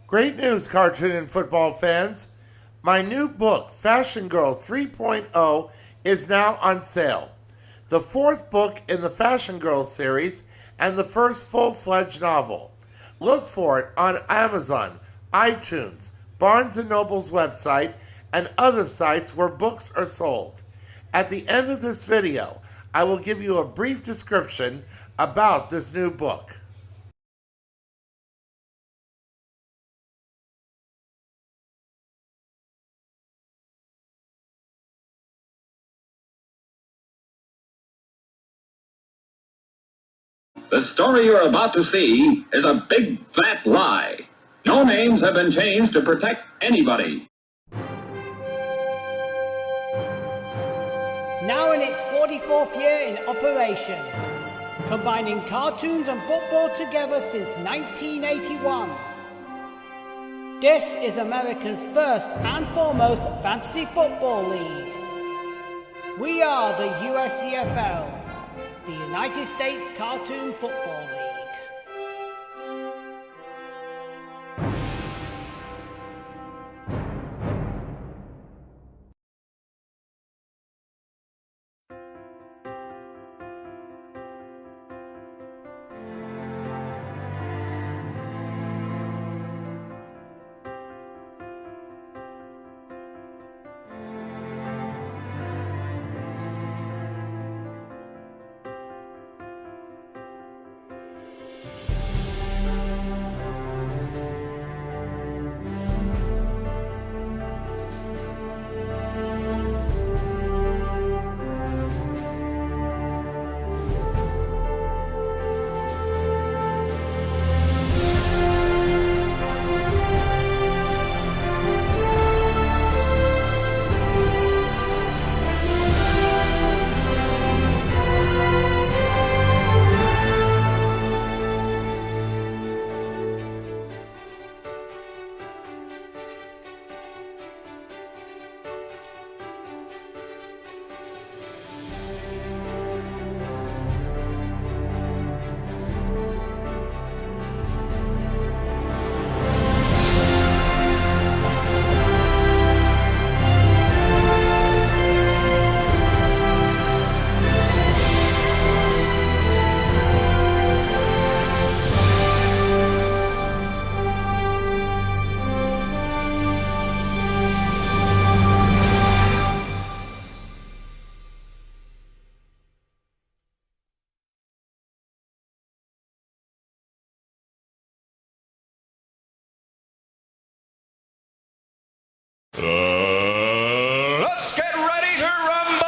Great news, cartoon and football fans. My new book, Fashion Girl 3.0, is now on sale. The fourth book in the Fashion Girl series and the first full-fledged novel. Look for it on Amazon, iTunes, Barnes & Noble's website, and other sites where books are sold. At the end of this video, I will give you a brief description about this new book. The story you're about to see is a big, fat lie. No names have been changed to protect anybody. Now in its 44th year in operation, combining cartoons and football together since 1981. This is America's first and foremost fantasy football league. We are the USCFL. The United States Cartoon Football League. Let's get ready to rumble!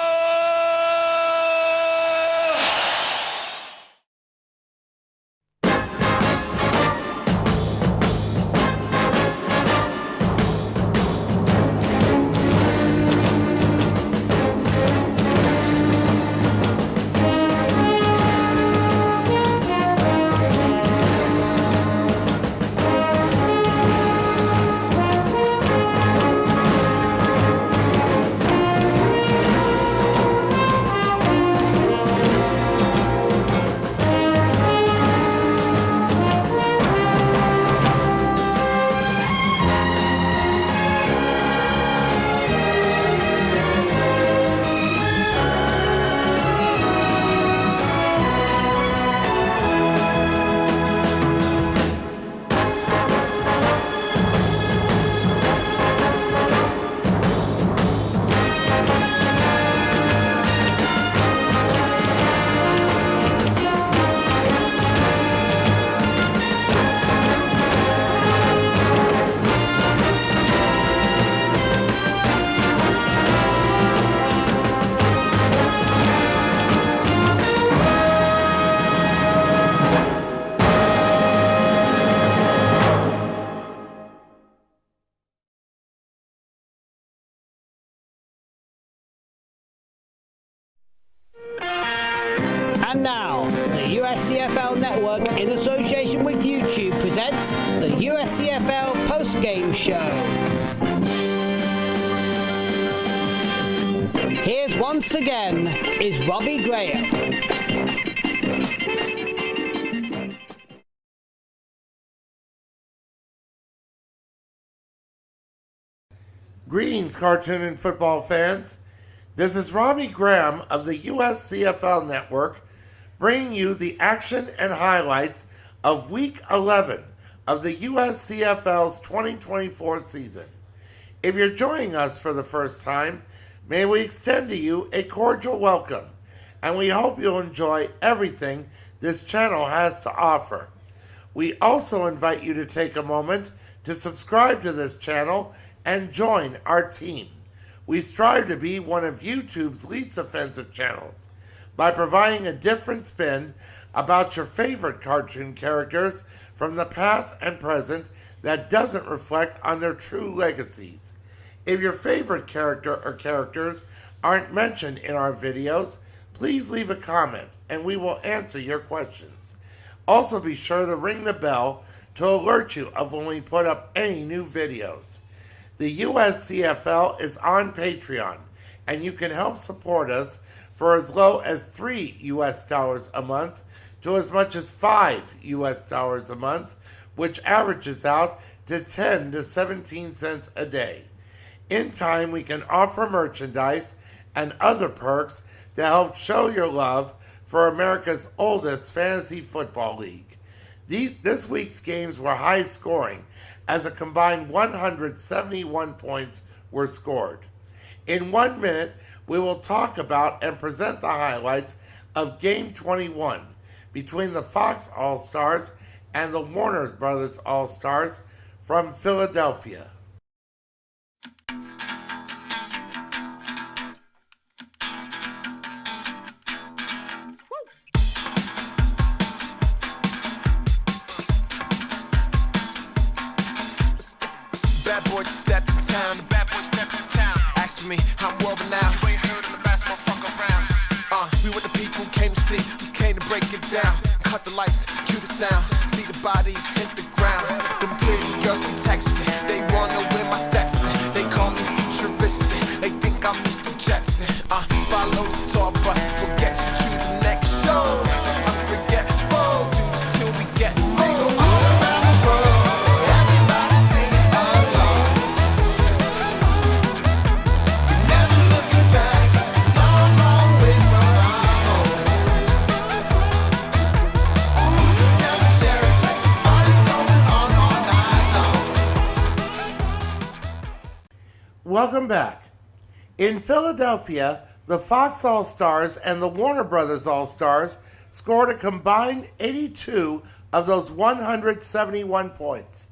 And now, the USCFL Network, in association with YouTube, presents the USCFL Postgame Show. Here's once again is Robbie Graham. Greetings, cartoon and football fans. This is Robbie Graham of the USCFL Network bringing you the action and highlights of Week 11 of the USCFL's 2024 season. If you're joining us for the first time, may we extend to you a cordial welcome, and we hope you'll enjoy everything this channel has to offer. We also invite you to take a moment to subscribe to this channel and join our team. We strive to be one of YouTube's least offensive channels by providing a different spin about your favorite cartoon characters from the past and present that doesn't reflect on their true legacies. If your favorite character or characters aren't mentioned in our videos, please leave a comment and we will answer your questions. Also be sure to ring the bell to alert you of when we put up any new videos. The USCFL is on Patreon, and you can help support us for as low as $3 US a month to as much as $5 US a month, which averages out to 10 to 17 cents a day. In time, we can offer merchandise and other perks to help show your love for America's oldest fantasy football league. This week's games were high scoring, as a combined 171 points were scored. In 1 minute, we will talk about and present the highlights of Game 21 between the Fox All-Stars and the Warner Brothers All-Stars from Philadelphia. Bad boy just stepped in town. The bad boy stepped in town. Ask for me, I'm world renowned. You ain't heard of the basketball fuck around. We were the people who came to see, we came to break it down. Cut the lights, cue the sound. See the bodies hit the ground. Them pretty girls from Texas, they wanna wear my Stetson. They call me futuristic, they think I'm Mr. Jackson. Follow this tour bus, we'll get you to the next show. Unforgettable, do this till we get old. We go all around the world, everybody singing along. We're never looking back, it's a long, long way from our home. Ooh, tell the sheriff, the party's going on all night long. Welcome back. In Philadelphia, the Fox All-Stars and the Warner Brothers All-Stars scored a combined 82 of those 171 points.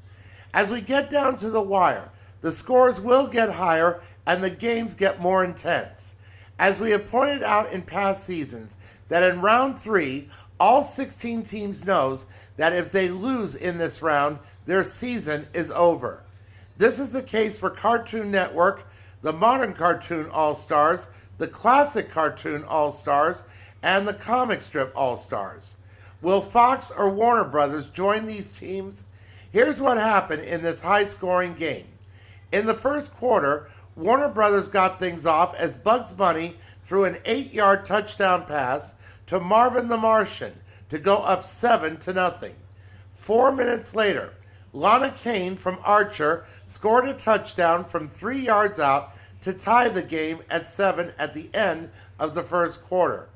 As we get down to the wire, the scores will get higher and the games get more intense. As we have pointed out in past seasons, that in round 3, all 16 teams knows that if they lose in this round, their season is over. This is the case for Cartoon Network, the Modern Cartoon All-Stars, the Classic Cartoon All-Stars, and the Comic Strip All-Stars. Will Fox or Warner Brothers join these teams? Here's what happened in this high-scoring game. In the first quarter, Warner Brothers got things off as Bugs Bunny threw an 8-yard touchdown pass to Marvin the Martian to go up 7-0. 4 minutes later, Lana Kane from Archer scored a touchdown from 3 yards out to tie the game at 7 at the end of the first quarter.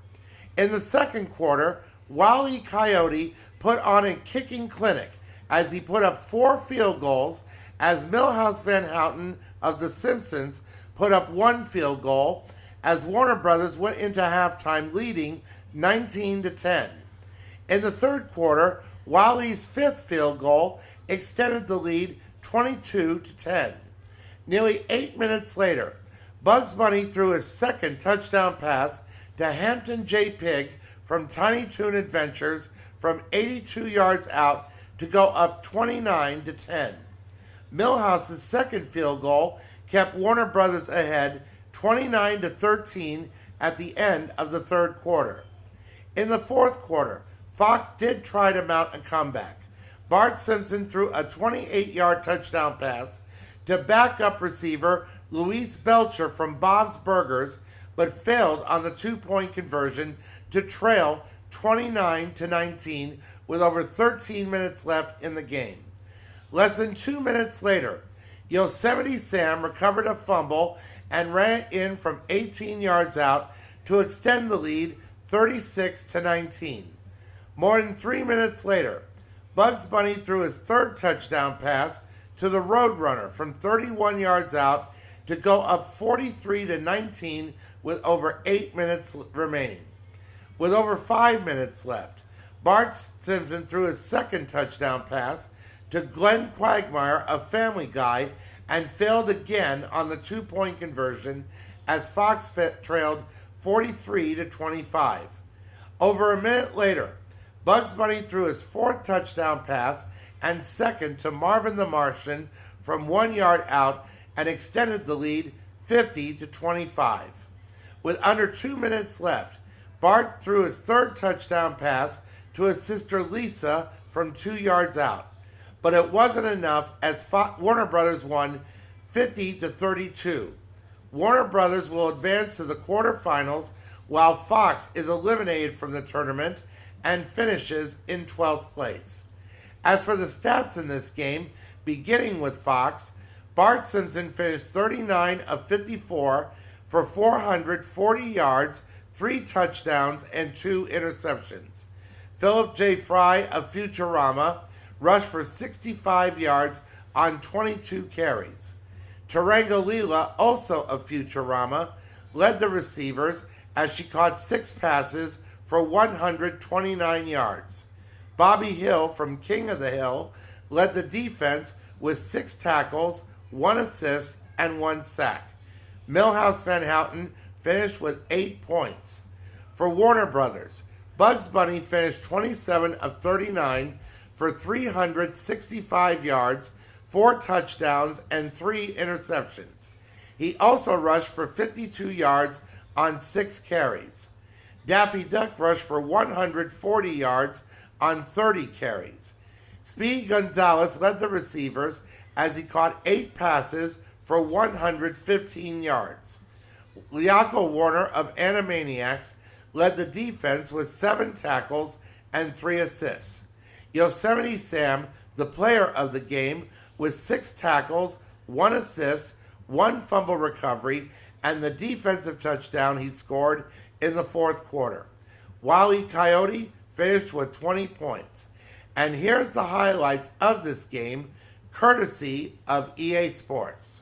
In the second quarter, Wile E. Coyote put on a kicking clinic as he put up 4 field goals, as Milhouse Van Houten of The Simpsons put up 1 field goal, as Warner Brothers went into halftime leading 19-10. In the third quarter, Wile's 5th field goal extended the lead 22-10. Nearly 8 minutes later, Bugs Bunny threw his second touchdown pass to Hampton J. Pig from Tiny Toon Adventures from 82 yards out to go up 29-10. Milhouse's second field goal kept Warner Brothers ahead 29-13 at the end of the third quarter. In the fourth quarter, Fox did try to mount a comeback. Bart Simpson threw a 28-yard touchdown pass to backup receiver Luis Belcher from Bob's Burgers, but failed on the 2-point conversion to trail 29-19 with over 13 minutes left in the game. Less than 2 minutes later, Yosemite Sam recovered a fumble and ran it in from 18 yards out to extend the lead 36-19. More than 3 minutes later, Bugs Bunny threw his third touchdown pass to the Roadrunner from 31 yards out to go up 43-19 with over 8 minutes remaining. With over 5 minutes left, Bart Simpson threw his second touchdown pass to Glenn Quagmire of Family Guy and failed again on the 2-point conversion as Fox trailed 43-25. Over a minute later, Bugs Bunny threw his fourth touchdown pass and second to Marvin the Martian from 1 yard out and extended the lead 50-25. With under 2 minutes left, Bart threw his third touchdown pass to his sister Lisa from 2 yards out. But it wasn't enough as Warner Brothers won 50-32. Warner Brothers will advance to the quarterfinals while Fox is eliminated from the tournament and finishes in 12th place. As for the stats in this game, beginning with Fox, Bart Simpson finished 39 of 54 for 440 yards, 3 touchdowns, and 2 interceptions. Philip J. Fry of Futurama rushed for 65 yards on 22 carries. Taranga Leela, also of Futurama, led the receivers as she caught 6 passes for 129 yards. Bobby Hill from King of the Hill led the defense with 6 tackles, 1 assist, and 1 sack. Milhouse Van Houten finished with 8 points. For Warner Brothers, Bugs Bunny finished 27 of 39 for 365 yards, 4 touchdowns, and 3 interceptions. He also rushed for 52 yards on 6 carries. Daffy Duck rushed for 140 yards on 30 carries. Speedy Gonzalez led the receivers as he caught 8 passes for 115 yards. Liaco Warner of Animaniacs led the defense with 7 tackles and 3 assists. Yosemite Sam, the player of the game, with 6 tackles, 1 assist, 1 fumble recovery, and the defensive touchdown he scored in the 4th quarter. Wile E. Coyote finished with 20 points. And here's the highlights of this game, courtesy of EA Sports.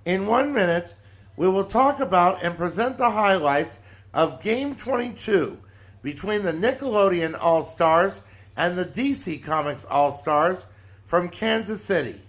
In 1 minute, we will talk about and present the highlights of Game 22 between the Nickelodeon All-Stars and the DC Comics All-Stars from Kansas City.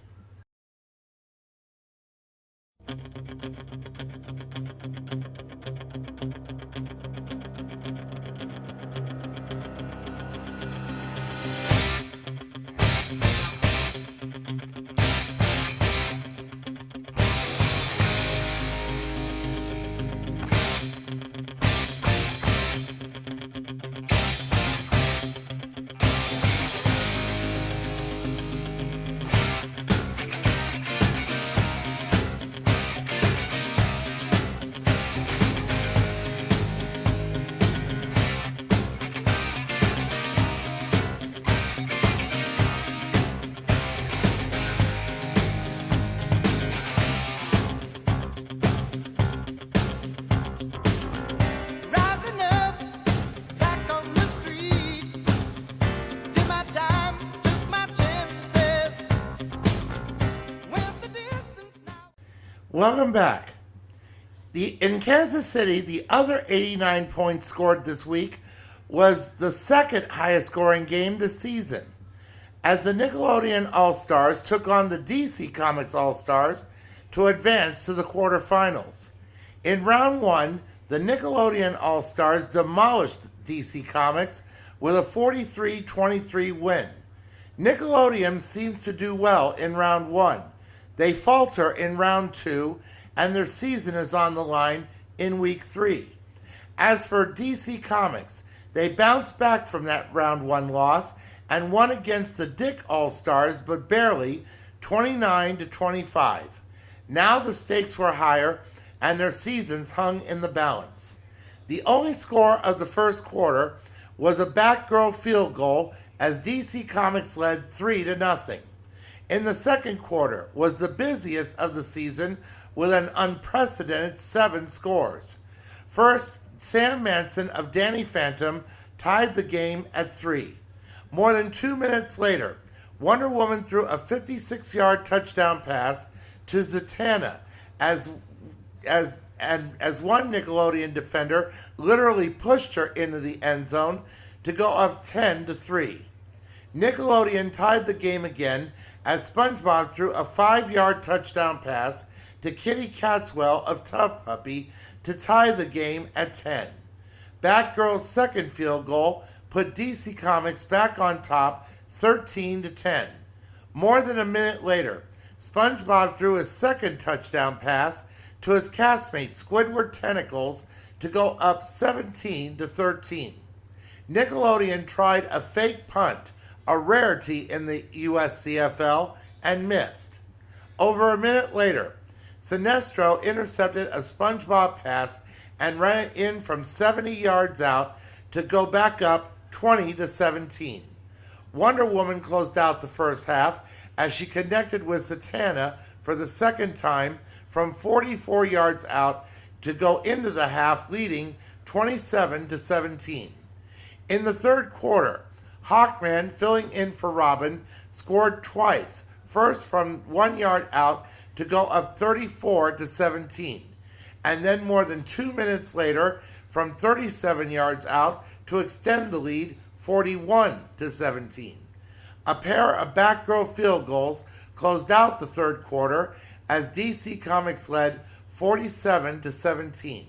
Rising up, back on the street. Did my time, took my chances. Went the distance now. Welcome back. In Kansas City, the other 89 points scored this week was the second highest scoring game this season, as the Nickelodeon All-Stars took on the DC Comics All-Stars to advance to the quarterfinals. In round one, the Nickelodeon All-Stars demolished DC Comics with a 43-23 win. Nickelodeon seems to do well in round one. They falter in round two, and their season is on the line in week 3. As for DC Comics, they bounced back from that round one loss and won against the Dick All-Stars, but barely, 29-25. Now the stakes were higher, and their seasons hung in the balance. The only score of the first quarter was a Batgirl field goal as DC Comics led 3-0. In the second quarter was the busiest of the season with an unprecedented 7 scores. First, Sam Manson of Danny Phantom tied the game at 3. More than 2 minutes later, Wonder Woman threw a 56-yard touchdown pass to Zatanna as one Nickelodeon defender literally pushed her into the end zone to go up 10-3. Nickelodeon tied the game again as SpongeBob threw a 5-yard touchdown pass to Kitty Catswell of Tough Puppy to tie the game at 10. Batgirl's second field goal put DC Comics back on top 13-10. More than a minute later, SpongeBob threw his second touchdown pass to his castmate Squidward Tentacles to go up 17-13. Nickelodeon tried a fake punt, a rarity in the USCFL, and missed. Over a minute later, Sinestro intercepted a SpongeBob pass and ran it in from 70 yards out to go back up 20-17. Wonder Woman closed out the first half as she connected with Zatanna for the second time from 44 yards out to go into the half, leading 27-17. In the third quarter, Hawkman, filling in for Robin, scored twice, first from 1 yard out to go up 34-17, and then more than 2 minutes later from 37 yards out to extend the lead 41-17. A pair of Batgirl field goals closed out the third quarter as DC Comics led 47-17.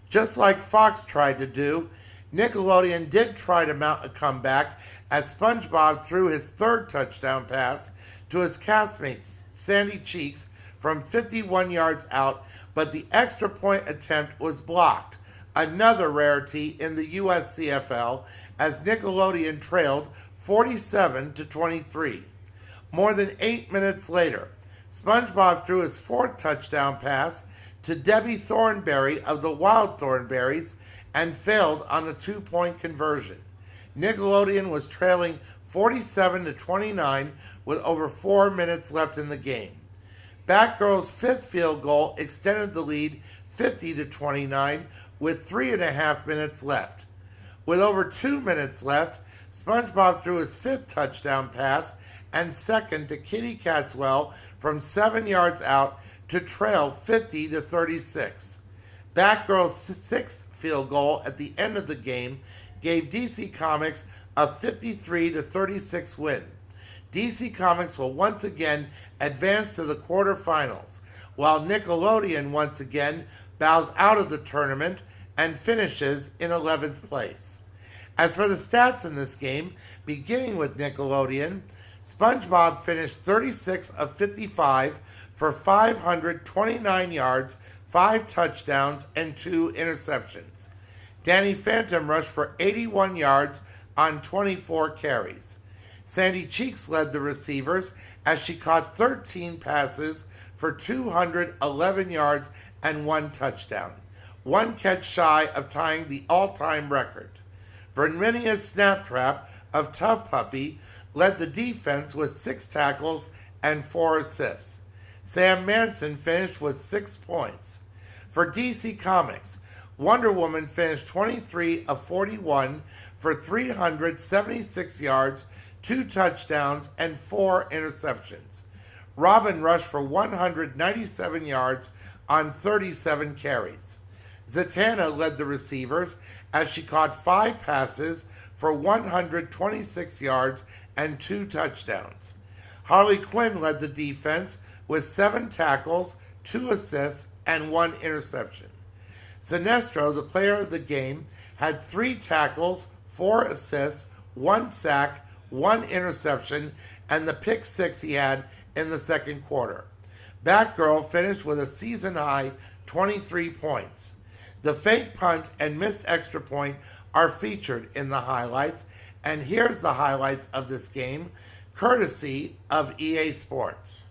Just like Fox tried to do, Nickelodeon did try to mount a comeback as SpongeBob threw his third touchdown pass to his castmate Sandy Cheeks from 51 yards out, but the extra point attempt was blocked, another rarity in the USCFL, as Nickelodeon trailed 47-23. More than 8 minutes later, SpongeBob threw his fourth touchdown pass to Debbie Thornberry of the Wild Thornberries and failed on a 2-point conversion. Nickelodeon was trailing 47-29 with over 4 minutes left in the game. Batgirl's fifth field goal extended the lead 50-29 with 3.5 minutes left. With over 2 minutes left, SpongeBob threw his fifth touchdown pass and second to Kitty Catswell from 7 yards out to trail 50-36. Batgirl's sixth field goal at the end of the game gave DC Comics a 53-36 win. DC Comics will once again advance to the quarterfinals, while Nickelodeon once again bows out of the tournament and finishes in 11th place. As for the stats in this game, beginning with Nickelodeon, SpongeBob finished 36 of 55 for 529 yards, 5 touchdowns, and 2 interceptions. Danny Phantom rushed for 81 yards on 24 carries. Sandy Cheeks led the receivers as she caught 13 passes for 211 yards and 1 touchdown, 1 catch shy of tying the all-time record. Verminia's Snaptrap of Tough Puppy led the defense with 6 tackles and 4 assists. Sam Manson finished with 6 points. For DC Comics, Wonder Woman finished 23 of 41 for 376 yards, 2 touchdowns, and 4 interceptions. Robin rushed for 197 yards on 37 carries. Zatanna led the receivers as she caught 5 passes for 126 yards and 2 touchdowns. Harley Quinn led the defense with 7 tackles, 2 assists, and 1 interception. Sinestro, the player of the game, had 3 tackles, 4 assists, 1 sack, 1 interception, and the pick 6 he had in the second quarter. Batgirl finished with a season-high 23 points. The fake punt and missed extra point are featured in the highlights, and here's the highlights of this game, courtesy of EA Sports.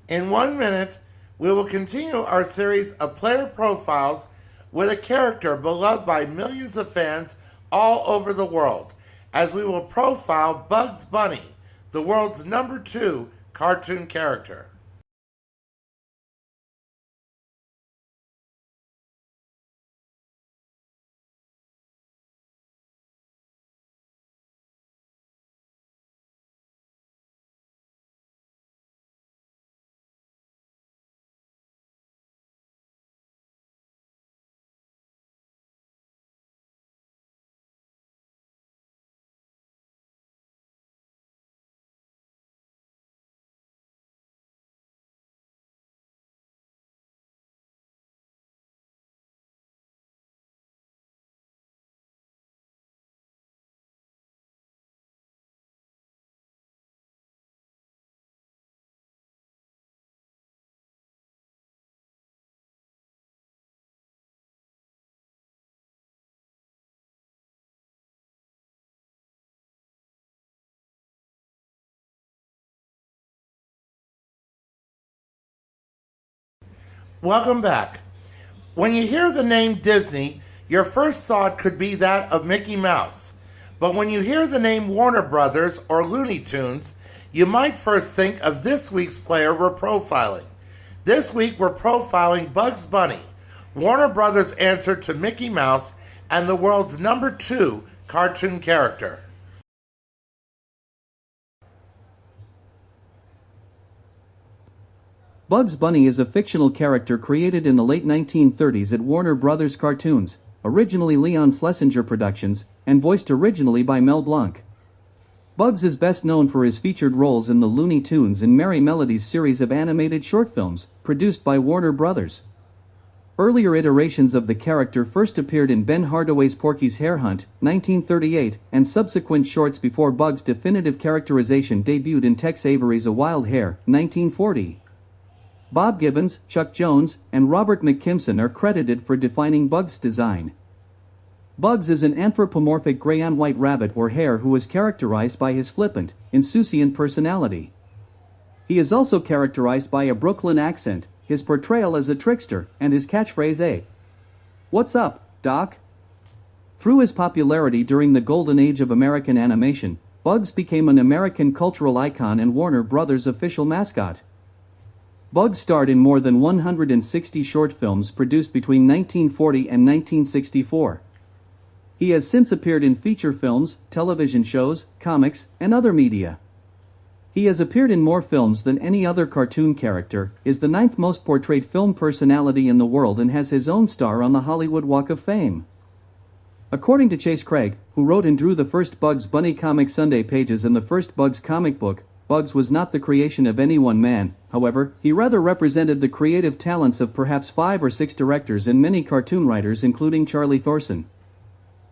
In 1 minute, we will continue our series of player profiles with a character beloved by millions of fans all over the world, as we will profile Bugs Bunny, the world's #2 cartoon character. Welcome back. When you hear the name Disney, your first thought could be that of Mickey Mouse. But when you hear the name Warner Brothers or Looney Tunes, you might first think of this week's player we're profiling. This week we're profiling Bugs Bunny, Warner Brothers' answer to Mickey Mouse and the world's #2 cartoon character. Bugs Bunny is a fictional character created in the late 1930s at Warner Brothers Cartoons, originally Leon Schlesinger Productions, and voiced originally by Mel Blanc. Bugs is best known for his featured roles in the Looney Tunes and Merry Melodies series of animated short films, produced by Warner Brothers. Earlier iterations of the character first appeared in Ben Hardaway's Porky's Hare Hunt, 1938, and subsequent shorts before Bugs' definitive characterization debuted in Tex Avery's A Wild Hare, 1940. Bob Gibbons, Chuck Jones, and Robert McKimson are credited for defining Bugs' design. Bugs is an anthropomorphic gray-and-white rabbit or hare who is characterized by his flippant, insouciant personality. He is also characterized by a Brooklyn accent, his portrayal as a trickster, and his catchphrase "What's up, Doc?" Through his popularity during the golden age of American animation, Bugs became an American cultural icon and Warner Brothers' official mascot. Bugs starred in more than 160 short films produced between 1940 and 1964. He has since appeared in feature films, television shows, comics, and other media. He has appeared in more films than any other cartoon character, is the 9th most portrayed film personality in the world, and has his own star on the Hollywood Walk of Fame. According to Chase Craig, who wrote and drew the first Bugs Bunny comic Sunday pages and the first Bugs comic book, Bugs was not the creation of any one man. However, he rather represented the creative talents of perhaps 5 or 6 directors and many cartoon writers, including Charlie Thorson.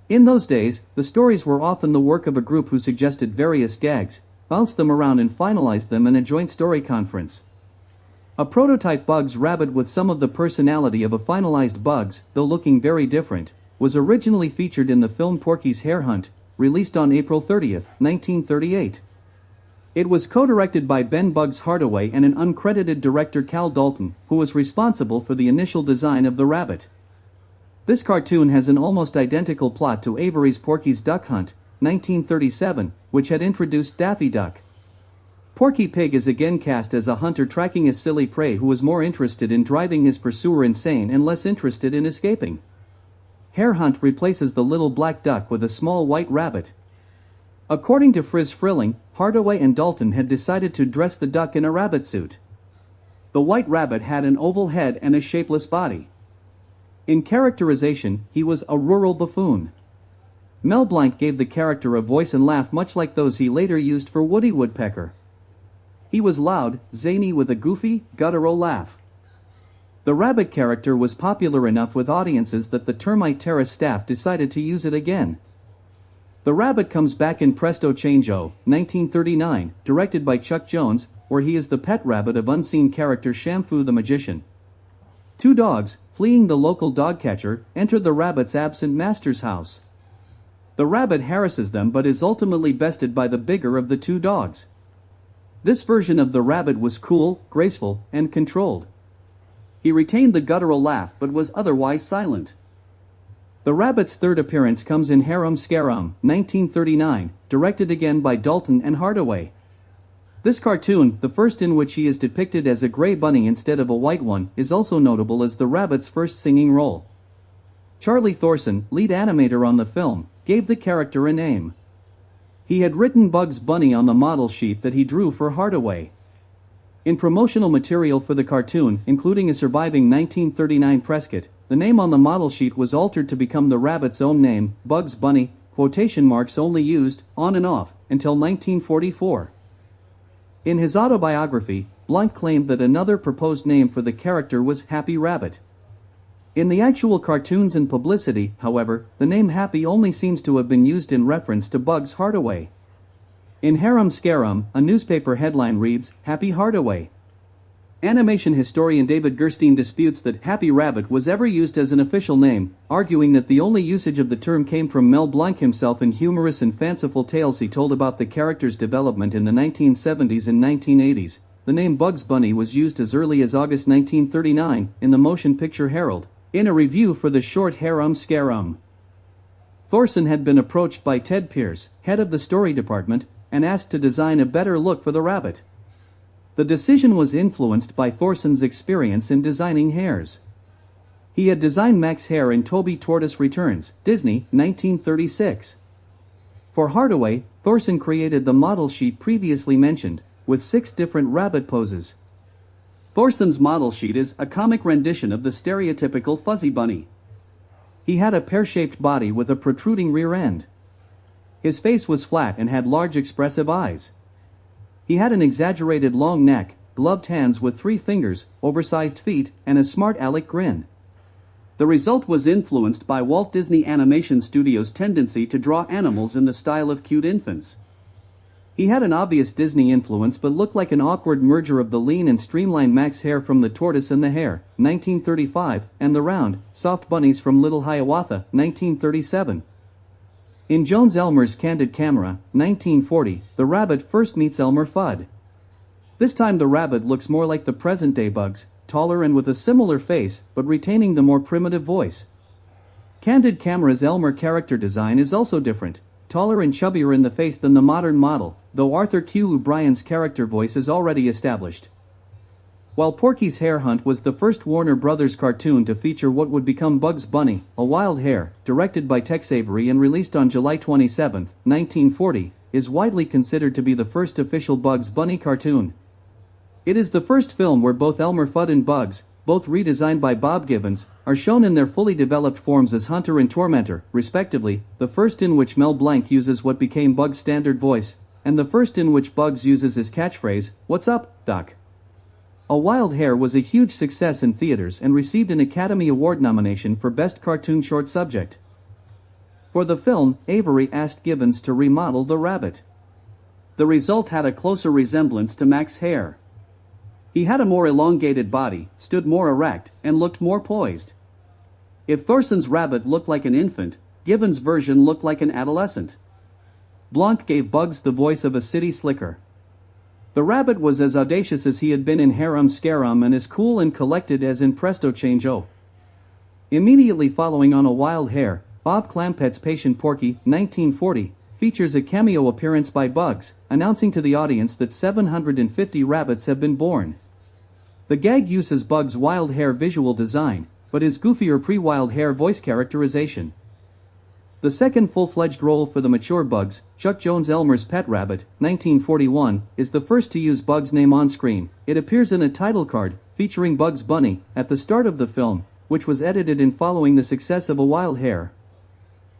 In those days, the stories were often the work of a group who suggested various gags, bounced them around and finalized them in a joint story conference. A prototype Bugs Rabbit with some of the personality of a finalized Bugs, though looking very different, was originally featured in the film Porky's Hare Hunt, released on April 30, 1938. It was co-directed by Ben Bugs Hardaway and an uncredited director Cal Dalton, who was responsible for the initial design of the rabbit. This cartoon has an almost identical plot to Avery's Porky's Duck Hunt, 1937, which had introduced Daffy Duck. Porky Pig is again cast as a hunter tracking his silly prey who is more interested in driving his pursuer insane and less interested in escaping. Hare Hunt replaces the little black duck with a small white rabbit. According to Friz Frilling, Hardaway and Dalton had decided to dress the duck in a rabbit suit. The white rabbit had an oval head and a shapeless body. In characterization, he was a rural buffoon. Mel Blanc gave the character a voice and laugh much like those he later used for Woody Woodpecker. He was loud, zany with a goofy, guttural laugh. The rabbit character was popular enough with audiences that the Termite Terrace staff decided to use it again. The rabbit comes back in Presto Chango, 1939, directed by Chuck Jones, where he is the pet rabbit of unseen character Shamfu the Magician. 2 dogs, fleeing the local dog catcher, enter the rabbit's absent master's house. The rabbit harasses them but is ultimately bested by the bigger of the 2 dogs. This version of the rabbit was cool, graceful, and controlled. He retained the guttural laugh but was otherwise silent. The rabbit's third appearance comes in Harum Scarum, 1939, directed again by Dalton and Hardaway. This cartoon, the first in which he is depicted as a gray bunny instead of a white one, is also notable as the rabbit's first singing role. Charlie Thorson, lead animator on the film, gave the character a name. He had written Bugs Bunny on the model sheet that he drew for Hardaway. In promotional material for the cartoon, including a surviving 1939 press kit, the name on the model sheet was altered to become the rabbit's own name, Bugs Bunny, quotation marks only used, on and off, until 1944. In his autobiography, Blunt claimed that another proposed name for the character was Happy Rabbit. In the actual cartoons and publicity, however, the name Happy only seems to have been used in reference to Bugs Hardaway. In Harum Scarum, a newspaper headline reads, Happy Hardaway. Animation historian David Gerstein disputes that Happy Rabbit was ever used as an official name, arguing that the only usage of the term came from Mel Blanc himself in humorous and fanciful tales he told about the character's development in the 1970s and 1980s. The name Bugs Bunny was used as early as August 1939 in the motion picture Harold, in a review for the short Harum Scarum. Thorson had been approached by Ted Pierce, head of the story department, and asked to design a better look for the rabbit. The decision was influenced by Thorson's experience in designing hares. He had designed Max Hare in Toby Tortoise Returns, Disney, 1936. For Hardaway, Thorson created the model sheet previously mentioned, with 6 different rabbit poses. Thorson's model sheet is a comic rendition of the stereotypical fuzzy bunny. He had a pear-shaped body with a protruding rear end. His face was flat and had large expressive eyes. He had an exaggerated long neck, gloved hands with 3 fingers, oversized feet, and a smart aleck grin. The result was influenced by Walt Disney Animation Studios' tendency to draw animals in the style of cute infants. He had an obvious Disney influence but looked like an awkward merger of the lean and streamlined Max Hare from The Tortoise and the Hare, 1935, and the round, soft bunnies from Little Hiawatha, 1937. In Jones Elmer's Candid Camera, 1940, the rabbit first meets Elmer Fudd. This time the rabbit looks more like the present-day Bugs, taller and with a similar face, but retaining the more primitive voice. Candid Camera's Elmer character design is also different, taller and chubbier in the face than the modern model, though Arthur Q. O'Brien's character voice is already established. While Porky's Hare Hunt was the first Warner Brothers cartoon to feature what would become Bugs Bunny, a wild hare, directed by Tex Avery and released on July 27, 1940, is widely considered to be the first official Bugs Bunny cartoon. It is the first film where both Elmer Fudd and Bugs, both redesigned by Bob Gibbons, are shown in their fully developed forms as Hunter and Tormentor, respectively, the first in which Mel Blanc uses what became Bugs' standard voice, and the first in which Bugs uses his catchphrase, "What's up, Doc?" A Wild Hare was a huge success in theaters and received an Academy Award nomination for Best Cartoon Short Subject. For the film, Avery asked Gibbons to remodel the rabbit. The result had a closer resemblance to Max Hare. He had a more elongated body, stood more erect, and looked more poised. If Thorson's rabbit looked like an infant, Gibbons' version looked like an adolescent. Blanc gave Bugs the voice of a city slicker. The rabbit was as audacious as he had been in Harum Scarum and as cool and collected as in Presto Change O. Immediately following on A Wild Hare, Bob Clampett's Patient Porky, 1940, features a cameo appearance by Bugs, announcing to the audience that 750 rabbits have been born. The gag uses Bugs' Wild Hare visual design, but his goofier pre-Wild Hare voice characterization. The second full-fledged role for the mature Bugs, Chuck Jones Elmer's Pet Rabbit, 1941, is the first to use Bugs' name on screen. It appears in a title card, featuring Bugs Bunny, at the start of the film, which was edited in following the success of A Wild Hare.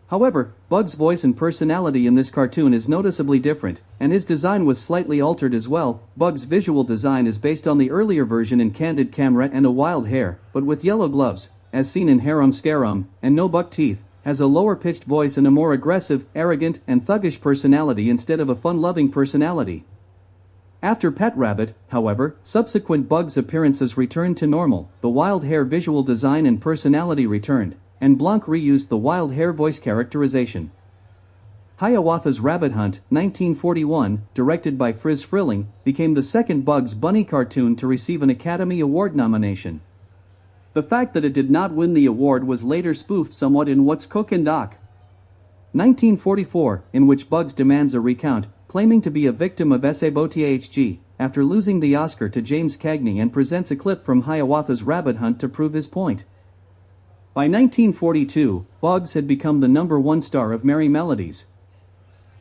However, Bugs' voice and personality in this cartoon is noticeably different, and his design was slightly altered as well. Bugs' visual design is based on the earlier version in Candid Camera and A Wild Hare, but with yellow gloves, as seen in Harum Scarum, and no buck teeth, has a lower-pitched voice and a more aggressive, arrogant, and thuggish personality instead of a fun-loving personality. After Pet Rabbit, however, subsequent Bugs appearances returned to normal, the Wild Hare visual design and personality returned, and Blanc reused the Wild Hare voice characterization. Hiawatha's Rabbit Hunt, 1941, directed by Friz Freleng, became the second Bugs Bunny cartoon to receive an Academy Award nomination. The fact that it did not win the award was later spoofed somewhat in What's Cookin' Doc? 1944, in which Bugs demands a recount, claiming to be a victim of sabotage after losing the Oscar to James Cagney, and presents a clip from Hiawatha's Rabbit Hunt to prove his point. By 1942, Bugs had become the #1 star of Merry Melodies.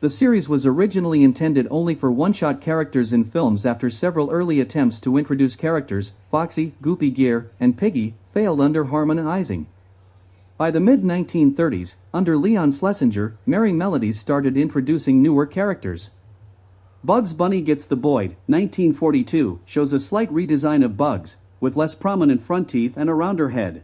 The series was originally intended only for one-shot characters in films after several early attempts to introduce characters, Foxy, Goopy Gear, and Piggy, failed under harmonizing. By the mid-1930s, under Leon Schlesinger, Merry Melodies started introducing newer characters. Bugs Bunny Gets the Boyd, 1942, shows a slight redesign of Bugs, with less prominent front teeth and a rounder head.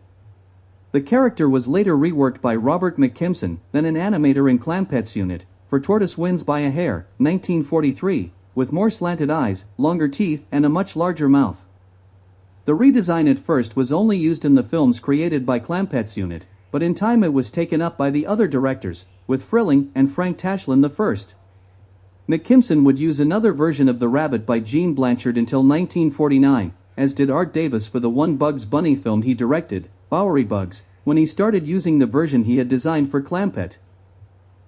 The character was later reworked by Robert McKimson, then an animator in Clampet's unit, for Tortoise Wins by a Hair, 1943, with more slanted eyes, longer teeth, and a much larger mouth. The redesign at first was only used in the films created by Clampet's unit, but in time it was taken up by the other directors, with Freleng and Frank Tashlin the first. McKimson would use another version of the rabbit by Gene Blanchard until 1949, as did Art Davis for the one Bugs Bunny film he directed, Bowery Bugs, when he started using the version he had designed for Clampett.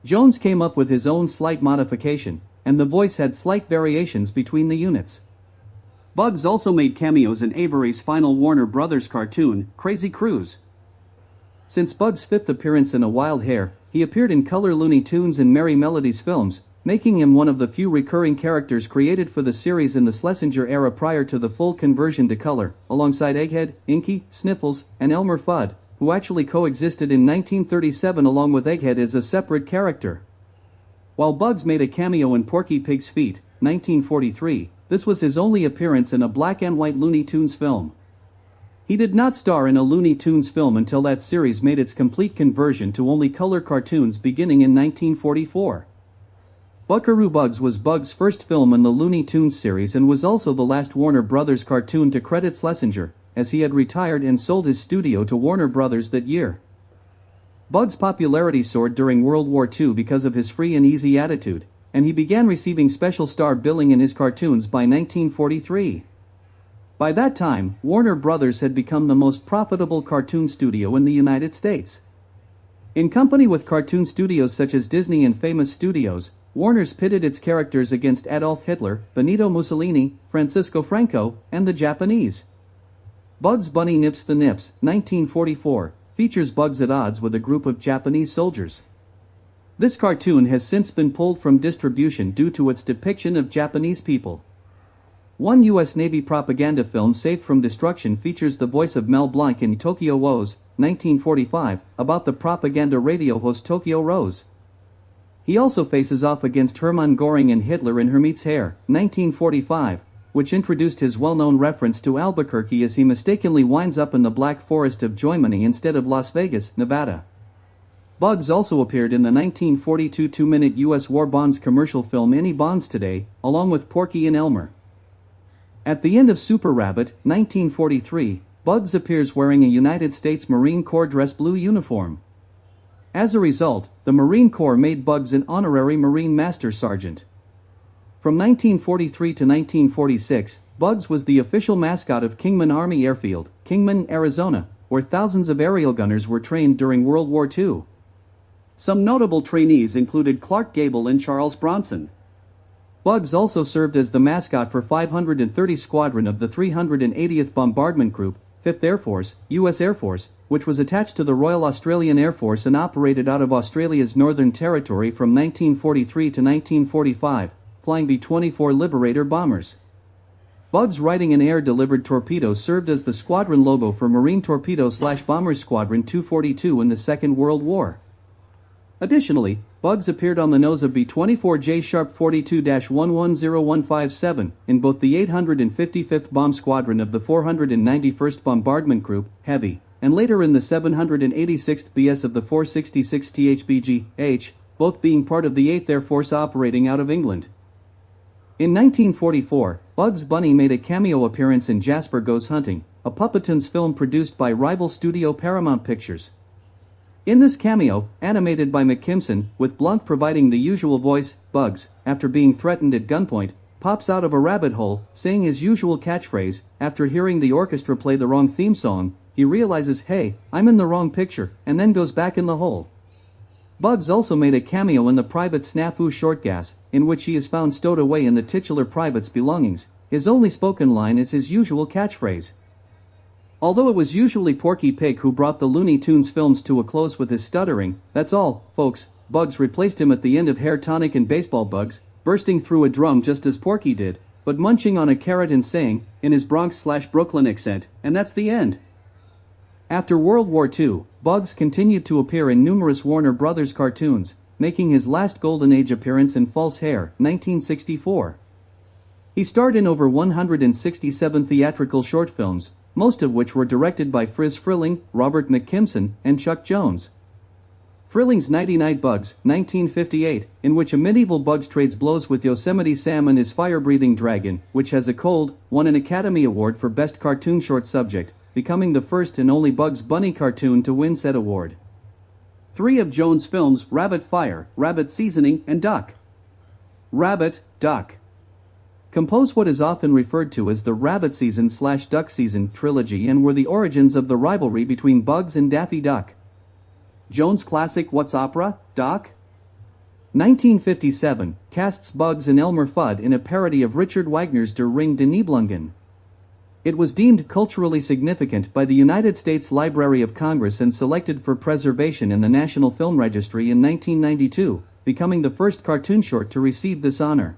Jones came up with his own slight modification, and the voice had slight variations between the units. Bugs also made cameos in Avery's final Warner Brothers cartoon, Crazy Cruise. Since Bugs' fifth appearance in A Wild Hare, he appeared in color Looney Tunes and Merry Melodies films, making him one of the few recurring characters created for the series in the Schlesinger era prior to the full conversion to color, alongside Egghead, Inky, Sniffles, and Elmer Fudd, who actually coexisted in 1937 along with Egghead as a separate character. While Bugs made a cameo in Porky Pig's Feet, 1943, this was his only appearance in a black and white Looney Tunes film. He did not star in a Looney Tunes film until that series made its complete conversion to only color cartoons beginning in 1944. Buckaroo Bugs was Bugs' first film in the Looney Tunes series and was also the last Warner Brothers cartoon to credit Schlesinger, as he had retired and sold his studio to Warner Brothers that year. Bugs' popularity soared during World War II because of his free and easy attitude, and he began receiving special star billing in his cartoons by 1943. By that time, Warner Brothers had become the most profitable cartoon studio in the United States. In company with cartoon studios such as Disney and Famous Studios, Warner's pitted its characters against Adolf Hitler, Benito Mussolini, Francisco Franco, and the Japanese. Bugs Bunny Nips the Nips, 1944, features Bugs at odds with a group of Japanese soldiers. This cartoon has since been pulled from distribution due to its depiction of Japanese people. One U.S. Navy propaganda film saved from destruction features the voice of Mel Blanc in Tokyo Woes, 1945, about the propaganda radio host Tokyo Rose. He also faces off against Hermann Göring and Hitler in Hermite's Hair, 1945, which introduced his well-known reference to Albuquerque as he mistakenly winds up in the Black Forest of Joymany instead of Las Vegas, Nevada. Bugs also appeared in the 1942 two-minute U.S. War Bonds commercial film Any Bonds Today, along with Porky and Elmer. At the end of Super Rabbit, 1943, Bugs appears wearing a United States Marine Corps dress blue uniform. As a result, the Marine Corps made Bugs an honorary Marine Master Sergeant. From 1943 to 1946, Bugs was the official mascot of Kingman Army Airfield, Kingman, Arizona, where thousands of aerial gunners were trained during World War II. Some notable trainees included Clark Gable and Charles Bronson. Bugs also served as the mascot for 530 Squadron of the 380th Bombardment Group, 5th Air Force, U.S. Air Force, which was attached to the Royal Australian Air Force and operated out of Australia's Northern Territory from 1943 to 1945, flying B-24 Liberator bombers. Bugs riding an air-delivered torpedo served as the squadron logo for Marine Torpedo/Bombers Squadron 242 in the Second World War. Additionally, Bugs appeared on the nose of B-24J Sharp 42-110157 in both the 855th Bomb Squadron of the 491st Bombardment Group, Heavy, and later in the 786th BS of the 466 THBG-H, both being part of the 8th Air Force operating out of England. In 1944, Bugs Bunny made a cameo appearance in Jasper Goes Hunting, a Puppetons film produced by rival studio Paramount Pictures. In this cameo, animated by McKimson, with Blunt providing the usual voice, Bugs, after being threatened at gunpoint, pops out of a rabbit hole, saying his usual catchphrase. After hearing the orchestra play the wrong theme song, he realizes, hey, I'm in the wrong picture, and then goes back in the hole. Bugs also made a cameo in the Private Snafu short gas, in which he is found stowed away in the titular private's belongings. His only spoken line is his usual catchphrase. Although it was usually Porky Pig who brought the Looney Tunes films to a close with his stuttering, that's all, folks, Bugs replaced him at the end of Hair Tonic and Baseball Bugs, bursting through a drum just as Porky did, but munching on a carrot and saying, in his Bronx/Brooklyn accent, and that's the end. After World War II, Bugs continued to appear in numerous Warner Brothers cartoons, making his last Golden Age appearance in False Hair, 1964. He starred in over 167 theatrical short films, most of which were directed by Friz Freleng, Robert McKimson, and Chuck Jones. Freleng's Nighty Night Bugs, 1958, in which a medieval Bugs trades blows with Yosemite Sam and his fire-breathing dragon, which has a cold, won an Academy Award for Best Cartoon Short Subject, becoming the first and only Bugs Bunny cartoon to win said award. 3 of Jones' films, Rabbit Fire, Rabbit Seasoning, and Duck. Rabbit, Duck. Compose what is often referred to as the Rabbit Season/Duck Season trilogy and were the origins of the rivalry between Bugs and Daffy Duck. Jones' classic What's Opera, Doc? 1957, casts Bugs and Elmer Fudd in a parody of Richard Wagner's Der Ring der Nibelungen. It was deemed culturally significant by the United States Library of Congress and selected for preservation in the National Film Registry in 1992, becoming the first cartoon short to receive this honor.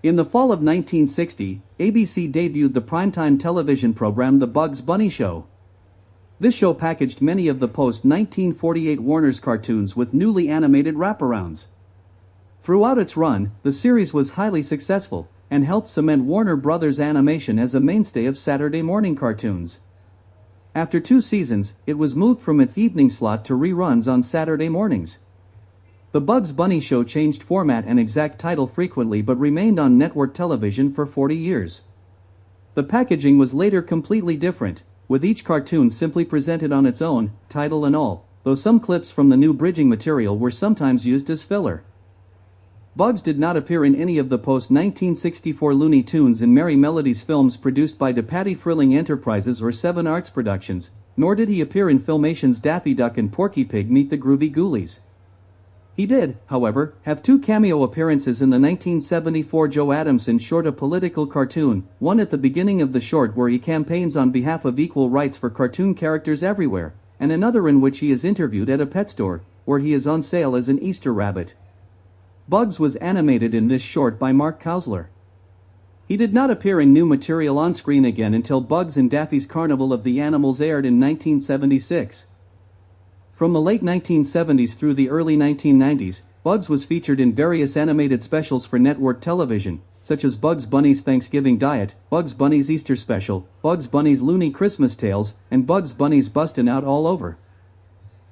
In the fall of 1960, ABC debuted the primetime television program The Bugs Bunny Show. This show packaged many of the post-1948 Warner's cartoons with newly animated wraparounds. Throughout its run, the series was highly successful, and helped cement Warner Brothers Animation as a mainstay of Saturday morning cartoons. After 2 seasons, it was moved from its evening slot to reruns on Saturday mornings. The Bugs Bunny Show changed format and exact title frequently but remained on network television for 40 years. The packaging was later completely different, with each cartoon simply presented on its own, title and all, though some clips from the new bridging material were sometimes used as filler. Bugs did not appear in any of the post-1964 Looney Tunes and Merry Melodies films produced by DePatie Freleng Enterprises or Seven Arts Productions, nor did he appear in Filmation's Daffy Duck and Porky Pig Meet the Groovy Ghoulies. He did, however, have 2 cameo appearances in the 1974 Joe Adamson short A Political Cartoon, one at the beginning of the short where he campaigns on behalf of equal rights for cartoon characters everywhere, and another in which he is interviewed at a pet store, where he is on sale as an Easter rabbit. Bugs was animated in this short by Mark Kousler. He did not appear in new material on screen again until Bugs and Daffy's Carnival of the Animals aired in 1976. From the late 1970s through the early 1990s, Bugs was featured in various animated specials for network television, such as Bugs Bunny's Thanksgiving Diet, Bugs Bunny's Easter Special, Bugs Bunny's Looney Christmas Tales, and Bugs Bunny's Bustin' Out All Over.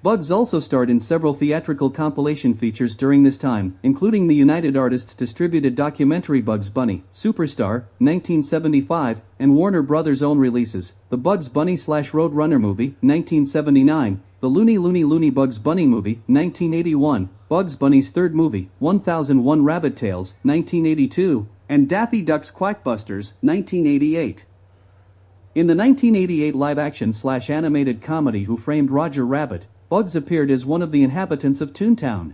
Bugs also starred in several theatrical compilation features during this time, including the United Artists distributed documentary Bugs Bunny, Superstar, 1975, and Warner Brothers' own releases, the Bugs Bunny/Road Runner movie, 1979, the Looney Bugs Bunny movie, 1981, Bugs Bunny's third movie, 1001 Rabbit Tales, 1982, and Daffy Duck's Quackbusters, 1988. In the 1988 live-action/animated comedy Who Framed Roger Rabbit, Bugs appeared as one of the inhabitants of Toontown.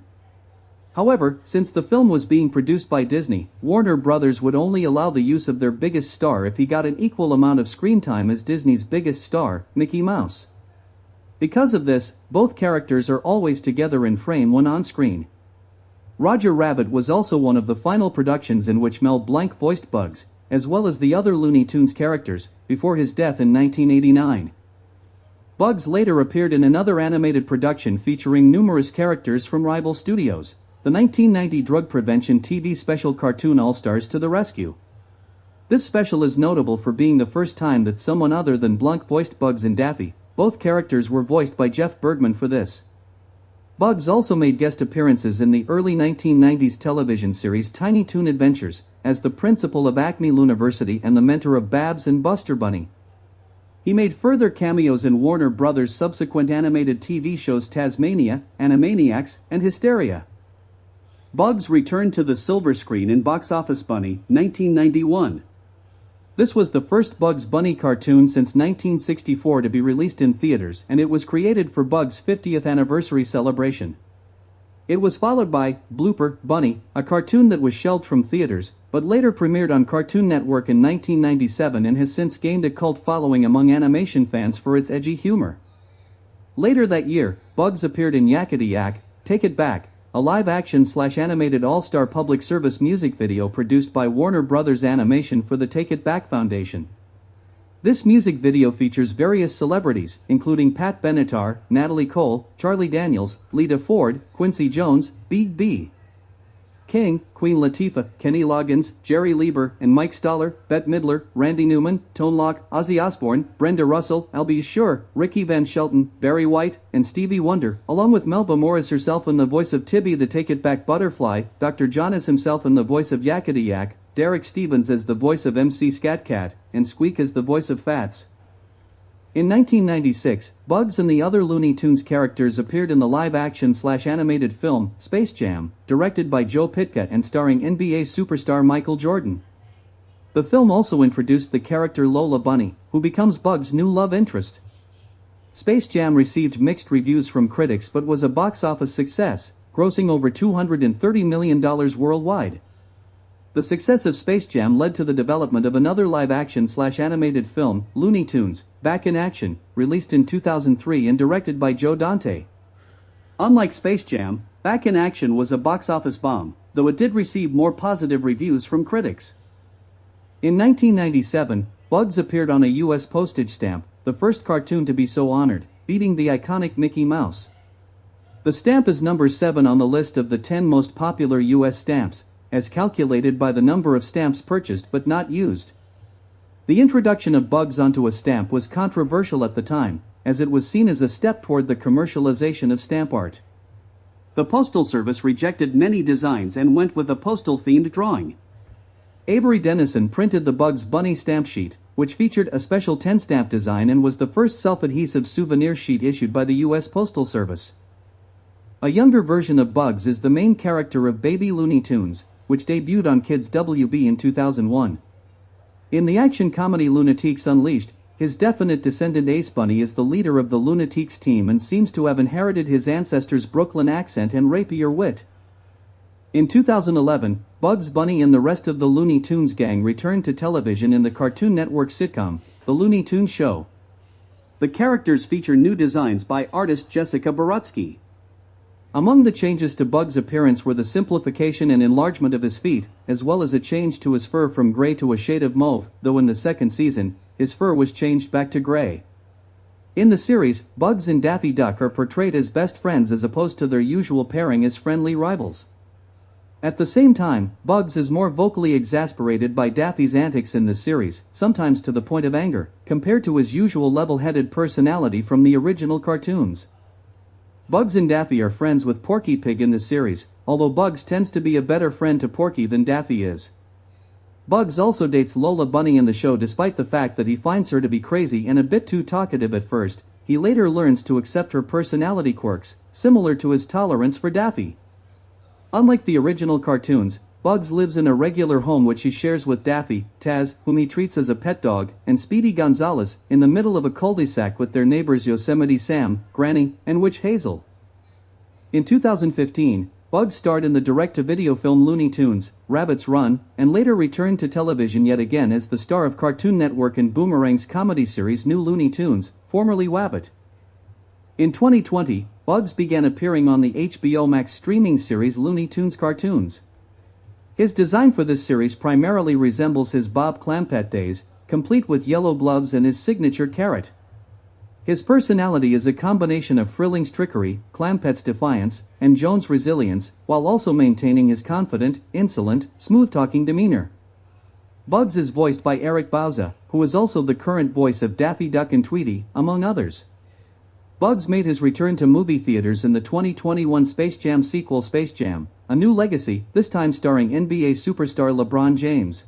However, since the film was being produced by Disney, Warner Brothers would only allow the use of their biggest star if he got an equal amount of screen time as Disney's biggest star, Mickey Mouse. Because of this, both characters are always together in frame when on screen. Roger Rabbit was also one of the final productions in which Mel Blanc voiced Bugs, as well as the other Looney Tunes characters, before his death in 1989. Bugs later appeared in another animated production featuring numerous characters from rival studios, the 1990 drug prevention TV special cartoon All-Stars to the Rescue. This special is notable for being the first time that someone other than Blanc voiced Bugs and Daffy. Both characters were voiced by Jeff Bergman for this. Bugs also made guest appearances in the early 1990s television series Tiny Toon Adventures, as the principal of Acme University and the mentor of Babs and Buster Bunny. He made further cameos in Warner Brothers' subsequent animated TV shows Tasmania, Animaniacs, and Hysteria. Bugs returned to the silver screen in Box Office Bunny, 1991. This was the first Bugs Bunny cartoon since 1964 to be released in theaters, and it was created for Bugs' 50th anniversary celebration. It was followed by Blooper Bunny, a cartoon that was shelved from theaters, but later premiered on Cartoon Network in 1997 and has since gained a cult following among animation fans for its edgy humor. Later that year, Bugs appeared in Yakety Yak, Take It Back, a live-action/animated all-star public service music video produced by Warner Brothers Animation for the Take It Back Foundation. This music video features various celebrities, including Pat Benatar, Natalie Cole, Charlie Daniels, Lita Ford, Quincy Jones, B.B. King, Queen Latifah, Kenny Loggins, Jerry Lieber, and Mike Stoller, Bette Midler, Randy Newman, Tone Loc, Ozzy Osbourne, Brenda Russell, L.B. Shure, Ricky Van Shelton, Barry White, and Stevie Wonder, along with Melba Moore as herself in the voice of Tibby the Take It Back Butterfly, Dr. John as himself in the voice of Yakety Yak, Derek Stevens as the voice of MC Scat Cat, and Squeak as the voice of Fats. In 1996, Bugs and the other Looney Tunes characters appeared in the live-action/animated film, Space Jam, directed by Joe Pytka and starring NBA superstar Michael Jordan. The film also introduced the character Lola Bunny, who becomes Bugs' new love interest. Space Jam received mixed reviews from critics but was a box office success, grossing over $230 million worldwide. The success of Space Jam led to the development of another live-action/animated film, Looney Tunes, Back in Action, released in 2003 and directed by Joe Dante. Unlike Space Jam, Back in Action was a box office bomb, though it did receive more positive reviews from critics. In 1997, Bugs appeared on a U.S. postage stamp, the first cartoon to be so honored, beating the iconic Mickey Mouse. The stamp is number 7 on the list of the 10 most popular U.S. stamps, as calculated by the number of stamps purchased but not used. The introduction of Bugs onto a stamp was controversial at the time, as it was seen as a step toward the commercialization of stamp art. The Postal Service rejected many designs and went with a postal-themed drawing. Avery Dennison printed the Bugs Bunny stamp sheet, which featured a special 10-stamp design and was the first self-adhesive souvenir sheet issued by the U.S. Postal Service. A younger version of Bugs is the main character of Baby Looney Tunes, which debuted on Kids WB in 2001. In the action comedy Lunatiques Unleashed, his definite descendant Ace Bunny is the leader of the Lunatiques team and seems to have inherited his ancestors' Brooklyn accent and rapier wit. In 2011, Bugs Bunny and the rest of the Looney Tunes gang returned to television in the Cartoon Network sitcom, The Looney Tunes Show. The characters feature new designs by artist Jessica Barutsky. Among the changes to Bugs' appearance were the simplification and enlargement of his feet, as well as a change to his fur from gray to a shade of mauve, though in the second season, his fur was changed back to gray. In the series, Bugs and Daffy Duck are portrayed as best friends as opposed to their usual pairing as friendly rivals. At the same time, Bugs is more vocally exasperated by Daffy's antics in the series, sometimes to the point of anger, compared to his usual level-headed personality from the original cartoons. Bugs and Daffy are friends with Porky Pig in the series, although Bugs tends to be a better friend to Porky than Daffy is. Bugs also dates Lola Bunny in the show despite the fact that he finds her to be crazy and a bit too talkative at first. He later learns to accept her personality quirks, similar to his tolerance for Daffy. Unlike the original cartoons, Bugs lives in a regular home which he shares with Daffy, Taz, whom he treats as a pet dog, and Speedy Gonzales, in the middle of a cul-de-sac with their neighbors Yosemite Sam, Granny, and Witch Hazel. In 2015, Bugs starred in the direct-to-video film Looney Tunes, Rabbit's Run, and later returned to television yet again as the star of Cartoon Network and Boomerang's comedy series New Looney Tunes, formerly Wabbit. In 2020, Bugs began appearing on the HBO Max streaming series Looney Tunes Cartoons. His design for this series primarily resembles his Bob Clampett days, complete with yellow gloves and his signature carrot. His personality is a combination of Frilling's trickery, Clampett's defiance, and Jones' resilience, while also maintaining his confident, insolent, smooth-talking demeanor. Bugs is voiced by Eric Bauza, who is also the current voice of Daffy Duck and Tweety, among others. Bugs made his return to movie theaters in the 2021 Space Jam sequel Space Jam: A New Legacy, this time starring NBA superstar LeBron James.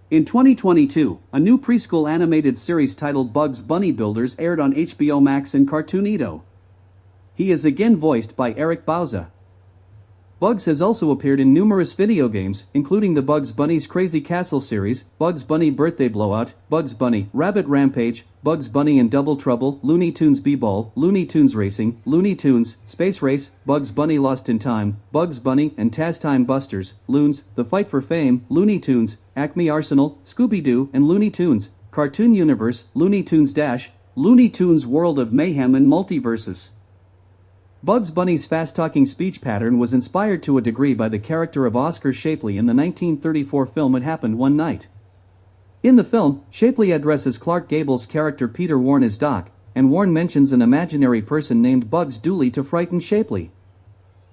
In 2022, a new preschool animated series titled Bugs Bunny Builders aired on HBO Max and Cartoonito. He is again voiced by Eric Bauza. Bugs has also appeared in numerous video games, including the Bugs Bunny's Crazy Castle series, Bugs Bunny Birthday Blowout, Bugs Bunny Rabbit Rampage, Bugs Bunny and Double Trouble, Looney Tunes B-Ball, Looney Tunes Racing, Looney Tunes, Space Race, Bugs Bunny Lost in Time, Bugs Bunny and Taz Time Busters, Loons, The Fight for Fame, Looney Tunes, Acme Arsenal, Scooby-Doo and Looney Tunes, Cartoon Universe, Looney Tunes Dash, Looney Tunes World of Mayhem and Multiverses. Bugs Bunny's fast-talking speech pattern was inspired to a degree by the character of Oscar Shapley in the 1934 film It Happened One Night. In the film, Shapley addresses Clark Gable's character Peter Warren as Doc, and Warren mentions an imaginary person named Bugs Dooley to frighten Shapley.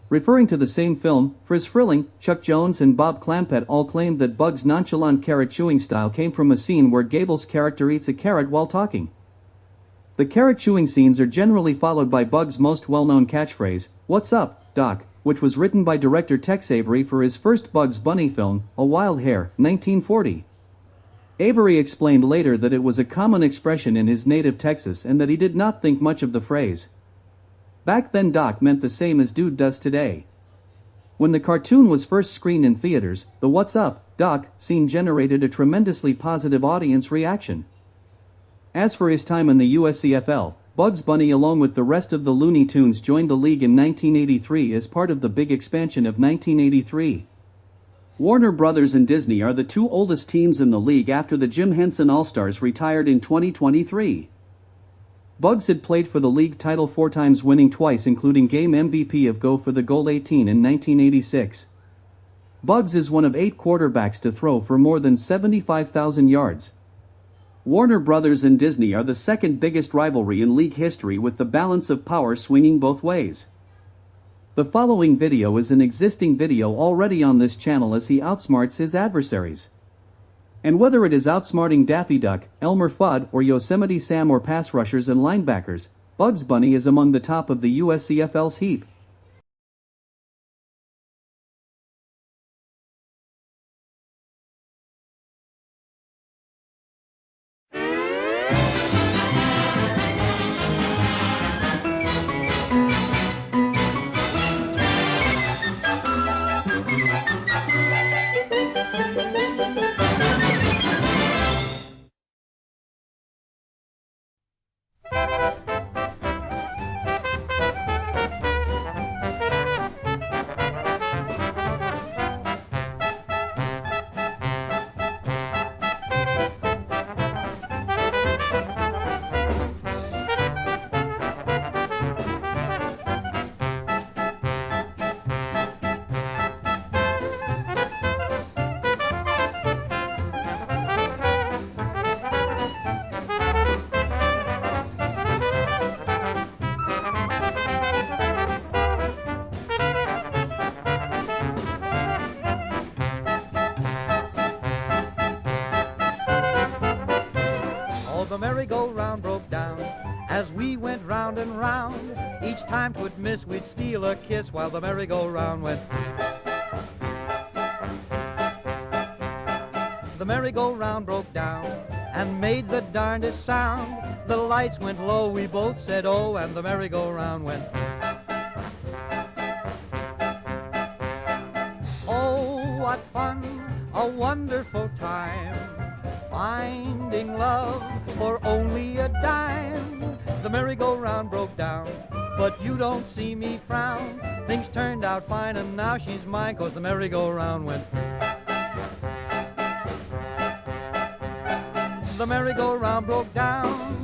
Referring to the same film, Friz Freleng, Chuck Jones and Bob Clampett all claimed that Bugs' nonchalant carrot-chewing style came from a scene where Gable's character eats a carrot while talking. The carrot-chewing scenes are generally followed by Bugs' most well-known catchphrase, "What's up, Doc?" which was written by director Tex Avery for his first Bugs Bunny film, A Wild Hare, 1940. Avery explained later that it was a common expression in his native Texas and that he did not think much of the phrase. Back then Doc meant the same as dude does today. When the cartoon was first screened in theaters, the "What's up, Doc?" scene generated a tremendously positive audience reaction. As for his time in the USCFL, Bugs Bunny along with the rest of the Looney Tunes joined the league in 1983 as part of the big expansion of 1983. Warner Brothers and Disney are the two oldest teams in the league after the Jim Henson All-Stars retired in 2023. Bugs had played for the league title 4 times, winning twice, including game MVP of Go for the Goal 18 in 1986. Bugs is one of 8 quarterbacks to throw for more than 75,000 yards. Warner Brothers and Disney are the second biggest rivalry in league history, with the balance of power swinging both ways. The following video is an existing video already on this channel as he outsmarts his adversaries. And whether it is outsmarting Daffy Duck, Elmer Fudd, or Yosemite Sam or pass rushers and linebackers, Bugs Bunny is among the top of the USCFL's heap. The merry-go-round broke down as we went round and round. Each time 'twould miss, we'd steal a kiss while the merry-go-round went. The merry-go-round broke down and made the darndest sound. The lights went low, we both said oh, and the merry-go-round went. Oh, what fun, a wonderful time, finding love for only a dime. The merry-go-round broke down, but you don't see me frown. Things turned out fine and now she's mine, 'cause the merry-go-round went. The merry-go-round broke down.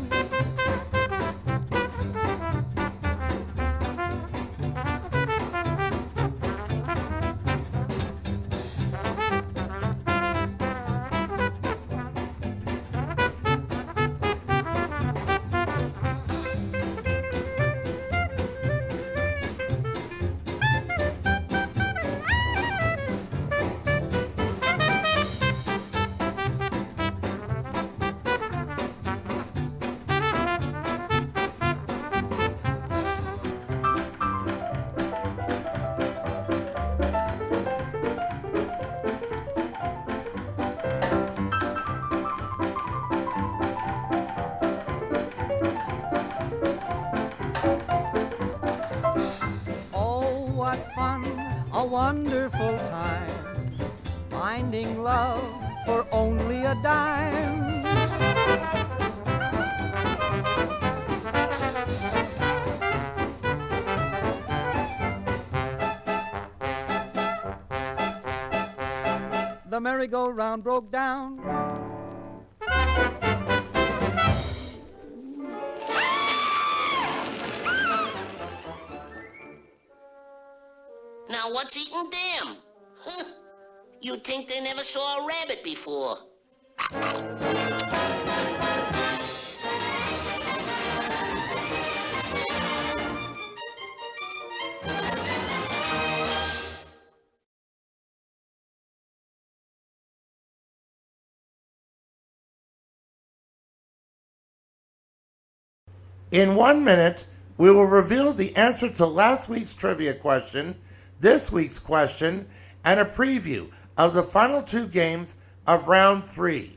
what fun, a wonderful time, finding love for only a dime. The merry-go-round broke down. Now what's eating them? Huh. You'd think they never saw a rabbit before. In 1 minute, we will reveal the answer to last week's trivia question, this week's question, and a preview of the final 2 games of round 3.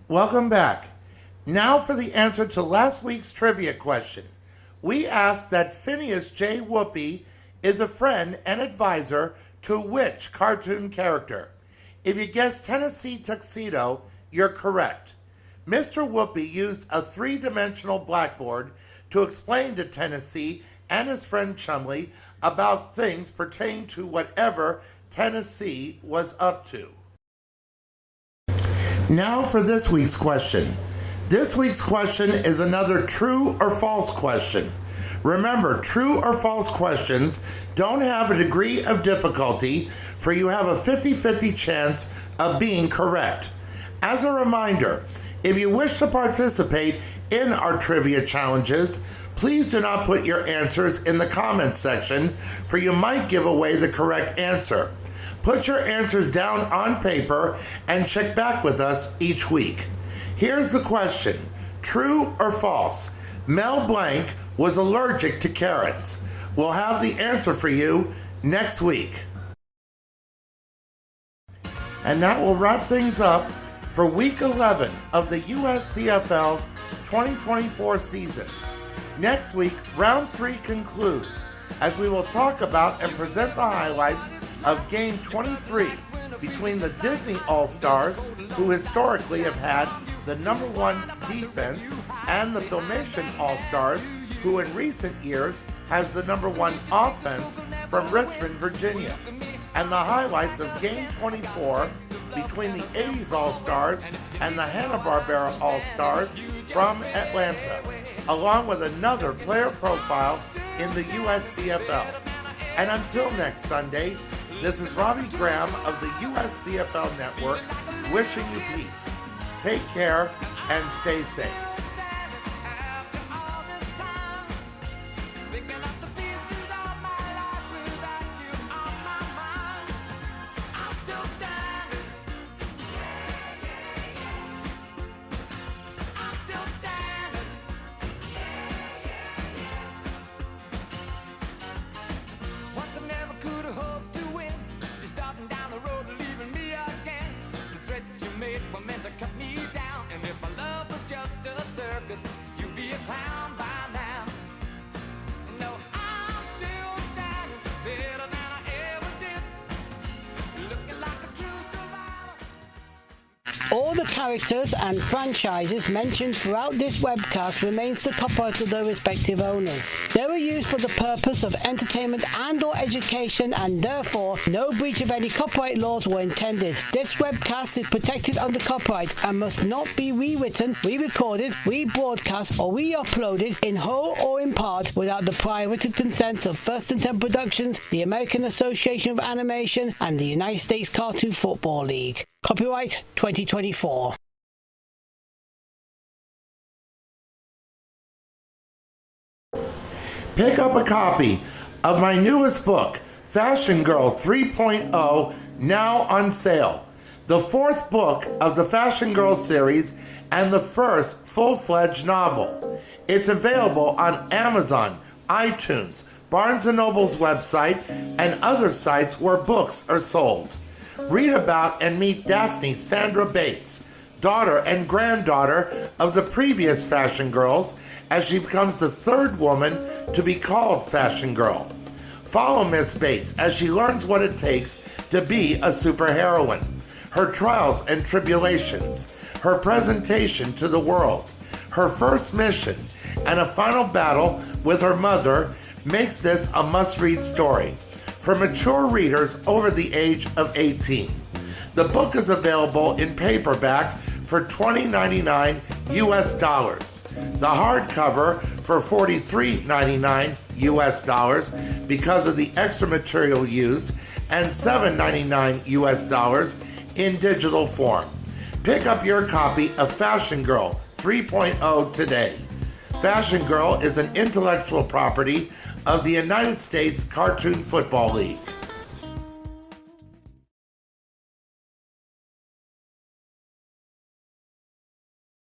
Welcome back. Now for the answer to last week's trivia question. We asked that Phineas J. Whoopi is a friend and advisor to which cartoon character? If you guessed Tennessee Tuxedo, you're correct. Mr. Whoopi used a 3-dimensional blackboard to explain to Tennessee and his friend Chumley about things pertaining to whatever Tennessee was up to. Now for this week's question. This week's question is another true or false question. Remember, true or false questions don't have a degree of difficulty, for you have a 50-50 chance of being correct. As a reminder, if you wish to participate in our trivia challenges, please do not put your answers in the comments section, for you might give away the correct answer. Put your answers down on paper and check back with us each week. Here's the question. True or false? Mel Blanc was allergic to carrots. We'll have the answer for you next week. And that will wrap things up for week 11 of the USCFL's 2024 season. Next week, round 3 concludes, as we will talk about and present the highlights of Game 23 between the Disney All-Stars, who historically have had the #1 defense, and the Filmation All-Stars, who in recent years has the #1 offense from Richmond, Virginia. And the highlights of Game 24 between the 80s All-Stars and the Hanna-Barbera All-Stars from Atlanta, along with another player profile in the USCFL. And until next Sunday, this is Robbie Graham of the USCFL Network wishing you peace. Take care and stay safe. Were meant to cut me down, and if my love was just a All the characters and franchises mentioned throughout this webcast remains the copyright of their respective owners. They were used for the purpose of entertainment and or education, and therefore no breach of any copyright laws were intended. This webcast is protected under copyright and must not be rewritten, re-recorded, rebroadcast or re-uploaded in whole or in part without the prior written consents of First and 10 Productions, the American Association of Animation, and the United States Cartoon Football League. Copyright 2024. Pick up a copy of my newest book, Fashion Girl 3.0, now on sale. The fourth book of the Fashion Girl series and the first full-fledged novel. It's available on Amazon, iTunes, Barnes & Noble's website, and other sites where books are sold. Read about and meet Daphne Sandra Bates, daughter and granddaughter of the previous Fashion Girls, as she becomes the third woman to be called Fashion Girl. Follow Miss Bates as she learns what it takes to be a superheroine, her trials and tribulations, her presentation to the world, her first mission, and a final battle with her mother makes this a must-read story for mature readers over the age of 18. The book is available in paperback for $20.99 US dollars. The hardcover for $43.99 US dollars because of the extra material used, and $7.99 US dollars in digital form. Pick up your copy of Fashion Girl 3.0 today. Fashion Girl is an intellectual property of the United States Cartoon Football League.